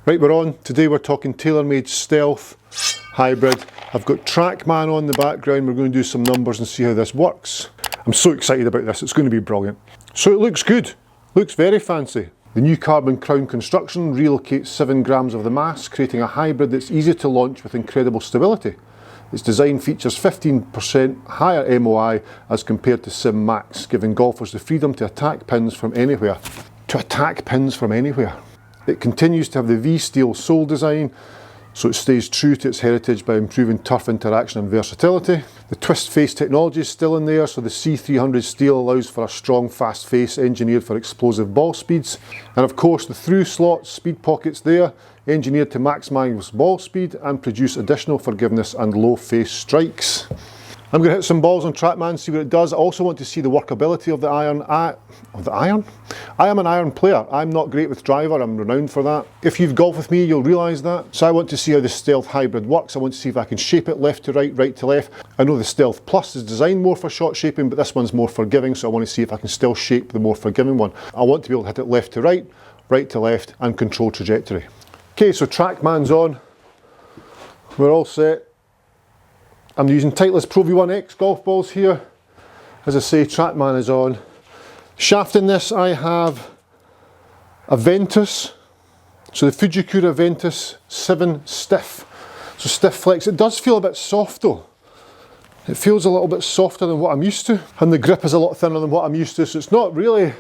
Right, we're on. Today we're talking TaylorMade Stealth Hybrid. I've got TrackMan on the background. We're going to do some numbers and see how this works. I'm so excited about this. It's going to be brilliant. So it looks good. Looks very fancy. The new carbon crown construction relocates 7 grams of the mass, creating a hybrid that's easy to launch with incredible stability. Its design features 15% higher MOI as compared to Sim Max, giving golfers the freedom to attack pins from anywhere. It continues to have the V-steel sole design, so it stays true to its heritage by improving turf interaction and versatility. The twist face technology is still in there, so the C300 steel allows for a strong, fast face engineered for explosive ball speeds. And of course the through slots, speed pockets there, engineered to maximise ball speed and produce additional forgiveness and low face strikes. I'm going to hit some balls on TrackMan, see what it does. I also want to see the workability of the iron. I am an iron player. I'm not great with driver, I'm renowned for that. If you've golfed with me, you'll realise that. So I want to see how the Stealth Hybrid works. I want to see if I can shape it left to right, right to left. I know the Stealth Plus is designed more for shot shaping, but this one's more forgiving, so I want to see if I can still shape the more forgiving one. I want to be able to hit it left to right, right to left, and control trajectory. Okay, so TrackMan's on. We're all set. I'm using Titleist Pro V1X golf balls here. As I say, TrackMan is on. Shaft in this, I have a Ventus. So the Fujikura Ventus 7 stiff. So stiff flex. It does feel a bit soft though. It feels a little bit softer than what I'm used to. And the grip is a lot thinner than what I'm used to. So it's not really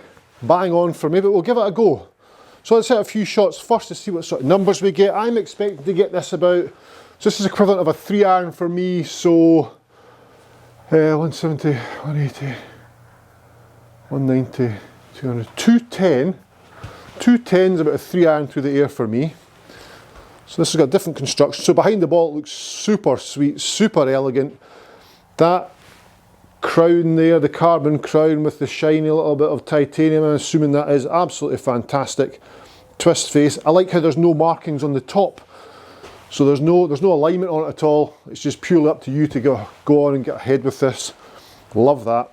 bang on for me, but we'll give it a go. So let's hit a few shots first to see what sort of numbers we get. I'm expecting to get this about, so this is equivalent of a 3 iron for me, so 170, 180, 190, 200, 210. 210 is about a 3 iron through the air for me. So this has got a different construction. So behind the ball it looks super sweet, super elegant. That crown there, the carbon crown with the shiny little bit of titanium, I'm assuming that is absolutely fantastic. Twist face. I like how there's no markings on the top. So there's no alignment on it at all. It's just purely up to you to go on and get ahead with this. Love that.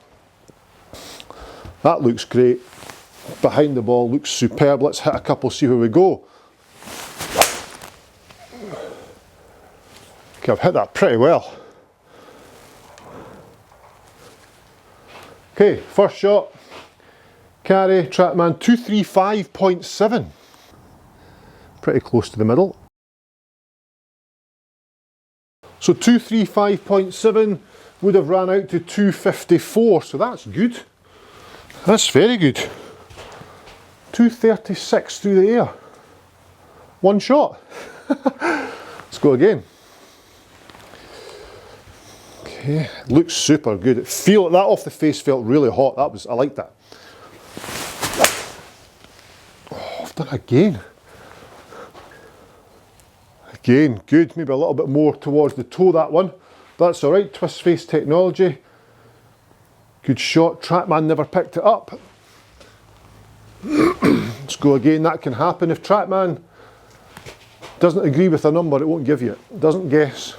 That looks great. Behind the ball looks superb. Let's hit a couple, see where we go. Okay, I've hit that pretty well. Okay, first shot. Carry, TrackMan 235.7. Pretty close to the middle. So 235.7 would have ran out to 254, so that's good. That's very good. 236 through the air. One shot. Let's go again. Okay, looks super good. That off the face felt really hot. I like that. Oh, I've done it again. Again, good. Maybe a little bit more towards the toe, that one. That's all right. Twist face technology. Good shot. TrackMan never picked it up. Let's go again. That can happen. If TrackMan doesn't agree with a number, it won't give you it. It doesn't guess.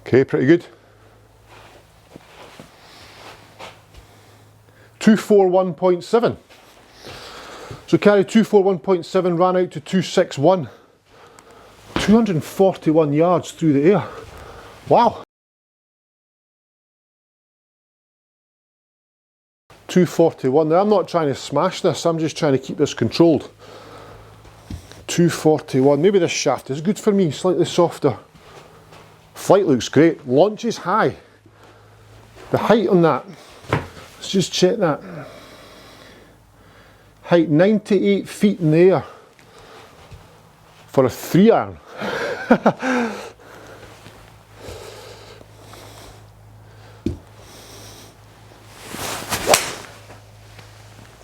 Okay, pretty good. 241.7. So carry 241.7 ran out to 261. 241 yards through the air. Wow. 241. Now I'm not trying to smash this, I'm just trying to keep this controlled. 241. Maybe this shaft is good for me, slightly softer. Flight looks great. Launch is high. The height on that, let's just check that. Height 98 feet in the air for a 3 iron.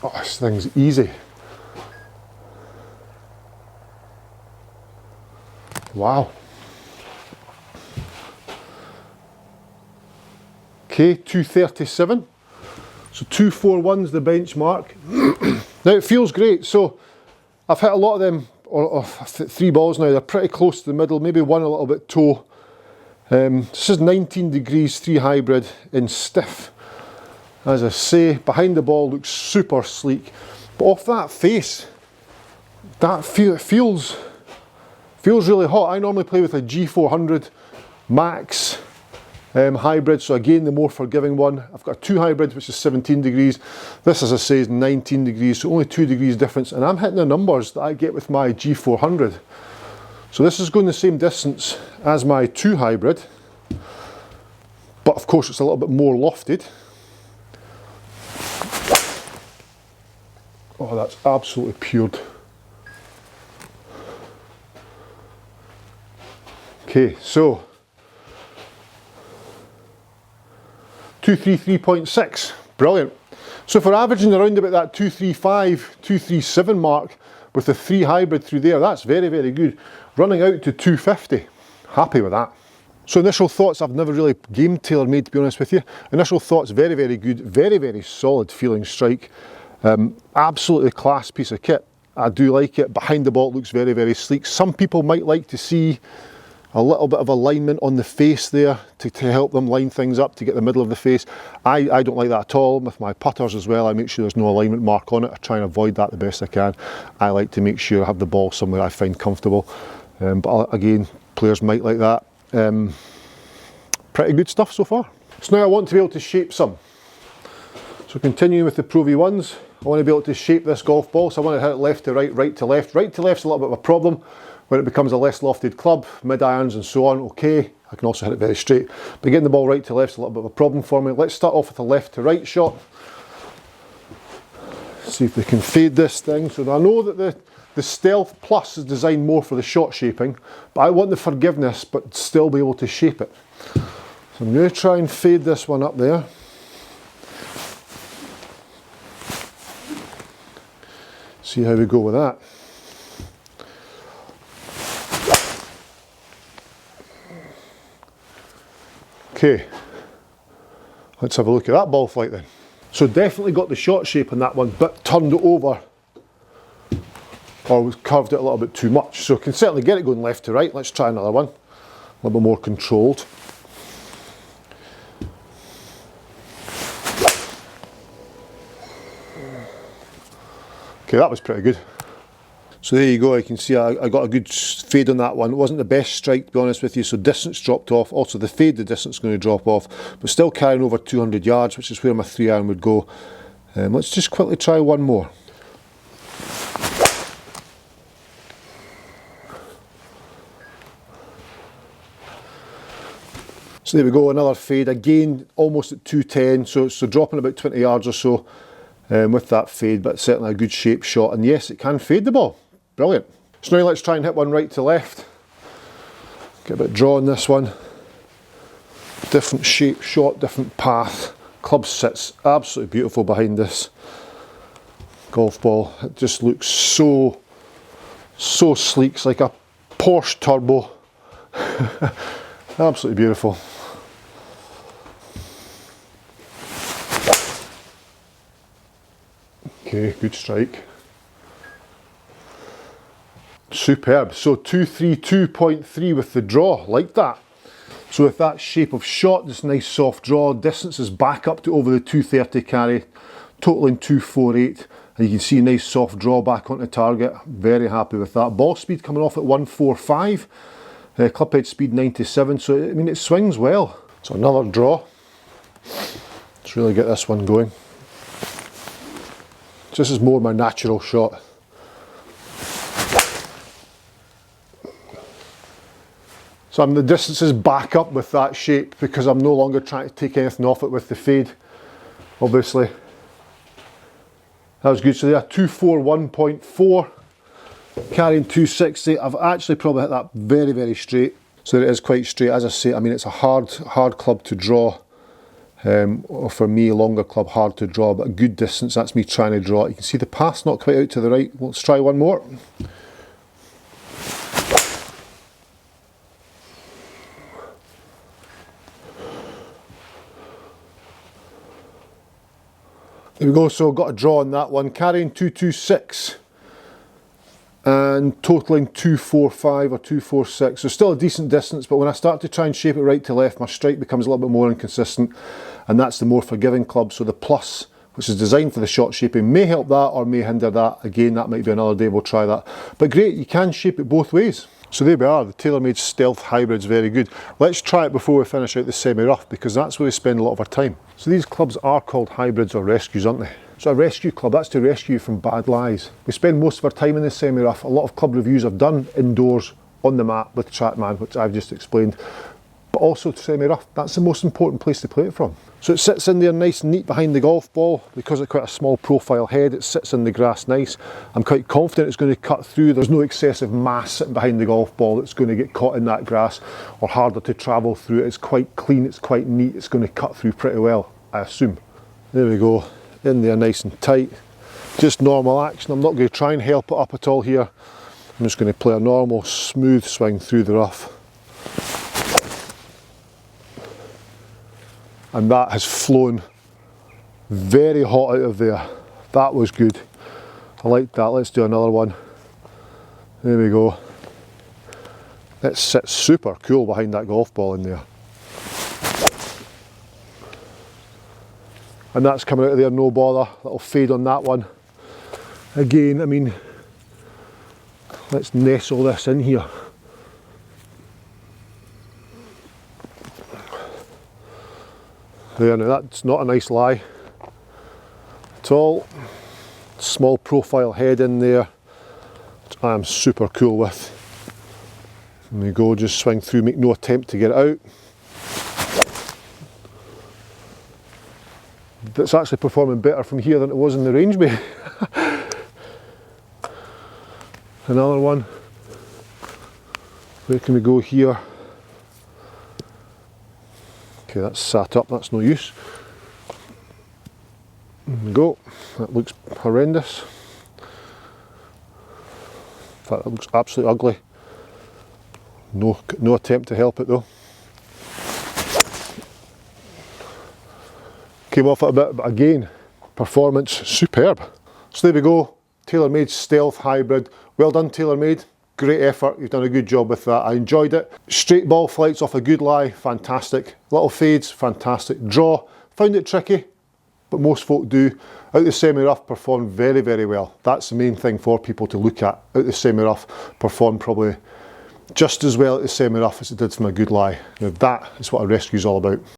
Oh, this thing's easy. Wow. Okay, 237. So 241's the benchmark. Now it feels great. So I've hit a lot of them, or 3 balls now. They're pretty close to the middle, maybe one a little bit toe. This is 19 degrees 3 hybrid in stiff. As I say, behind the ball looks super sleek, but off that face, that feels really hot. I normally play with a G400 Max hybrid, so again the more forgiving one. I've got a 2 hybrid which is 17 degrees. This, as I say, is 19 degrees, so only 2 degrees difference, and I'm hitting the numbers that I get with my G400. So this is going the same distance as my 2 hybrid, but of course it's a little bit more lofted. Oh, that's absolutely pured. Okay, so 233.6, brilliant. So if we're averaging around about that 235, 237 mark with the 3 hybrid through there, that's very, very good. Running out to 250, happy with that. So initial thoughts, I've never really gamed TaylorMade, to be honest with you. Initial thoughts, very, very good, very, very solid feeling strike. Absolutely class piece of kit. I do like it. Behind the ball it looks very, very sleek. Some people might like to see a little bit of alignment on the face there to help them line things up, to get the middle of the face. I don't like that at all. With my putters as well, I make sure there's no alignment mark on it. I try and avoid that the best I can. I like to make sure I have the ball somewhere I find comfortable. But again, players might like that. Pretty good stuff so far. So now I want to be able to shape some. So continuing with the Pro V1s, I want to be able to shape this golf ball. So I want to hit it left to right, right to left. Right to left's a little bit of a problem when it becomes a less lofted club, mid irons and so on. Okay, I can also hit it very straight, but getting the ball right to left's a little bit of a problem for me. Let's start off with a left to right shot. See if we can fade this thing. So I know that the Stealth Plus is designed more for the shot shaping, but I want the forgiveness but still be able to shape it. So I'm going to try and fade this one up there. See how we go with that. Okay, let's have a look at that ball flight then. So definitely got the shot shape on that one, but turned it over, or was curved it a little bit too much. So can certainly get it going left to right. Let's try another one, a little bit more controlled. Okay, that was pretty good. So there you go, you can see I got a good fade on that one. It wasn't the best strike, to be honest with you, so distance dropped off. Also the fade, the distance is going to drop off, but still carrying over 200 yards, which is where my 3 iron would go. Let's just quickly try one more. So there we go, another fade, again almost at 210, so dropping about 20 yards or so with that fade, but certainly a good shape shot, and yes, it can fade the ball. Brilliant. So now let's try and hit one right to left. Get a bit of draw on this one. Different shape shot, different path. Club sits absolutely beautiful behind this golf ball. It just looks so sleek. It's like a Porsche turbo. Absolutely beautiful. Okay, good strike. Superb. So 232.3 with the draw, like that. So with that shape of shot, this nice soft draw, distance is back up to over the 230 carry, totaling 248. And you can see a nice soft draw back onto target. Very happy with that. Ball speed coming off at 145. Club head speed 97. So I mean, it swings well. So another draw. Let's really get this one going. So this is more my natural shot. So the distance is back up with that shape because I'm no longer trying to take anything off it with the fade, obviously. That was good. So there, 241.4, carrying 260. I've actually probably hit that very, very straight. So it is quite straight. As I say, I mean, it's a hard club to draw. Or for me, a longer club, hard to draw, but a good distance. That's me trying to draw it. You can see the path's not quite out to the right. Let's try one more. There we go, so got a draw on that one, carrying 226. and totaling 245 or 246. So still a decent distance, but when I start to try and shape it right to left, my strike becomes a little bit more inconsistent, and that's the more forgiving club. So the plus, which is designed for the shot shaping, may help that or may hinder that. Again, that might be another day, we'll try that. But great, you can shape it both ways. So there we are, the TaylorMade Stealth Hybrid's very good. Let's try it before we finish out the semi-rough, because that's where we spend a lot of our time. So these clubs are called hybrids or rescues, aren't they? So a rescue club, that's to rescue you from bad lies. We spend most of our time in the semi-rough. A lot of club reviews I've done indoors on the mat with TrackMan, which I've just explained, but also semi-rough. That's the most important place to play it from. So it sits in there nice and neat behind the golf ball. Because it's quite a small profile head, it sits in the grass nice. I'm quite confident it's going to cut through. There's no excessive mass sitting behind the golf ball that's going to get caught in that grass or harder to travel through. It's quite clean, it's quite neat, it's going to cut through pretty well, I assume. There we go, in there nice and tight. Just normal action. I'm not going to try and help it up at all here. I'm just going to play a normal smooth swing through the rough. And that has flown very hot out of there. That was good. I like that. Let's do another one. There we go. It sits super cool behind that golf ball in there. And that's coming out of there, no bother. Little fade on that one. Again, I mean, let's nestle this in here. There, now that's not a nice lie at all. Small profile head in there, which I am super cool with. There we go, just swing through, make no attempt to get it out. That's actually performing better from here than it was in the range bay. Another one. Where can we go here? Okay, that's sat up, that's no use. There we go. That looks horrendous. In fact, that looks absolutely ugly. No attempt to help it though. Came off it a bit, but again, performance superb. So there we go, TaylorMade Stealth Hybrid. Well done, TaylorMade. Great effort, you've done a good job with that. I enjoyed it. Straight ball flights off a good lie, fantastic. Little fades, fantastic. Draw, found it tricky, but most folk do. Out the semi-rough, performed very, very well. That's the main thing for people to look at. Out the semi-rough, performed probably just as well at the semi-rough as it did from a good lie. Now that is what a rescue is all about.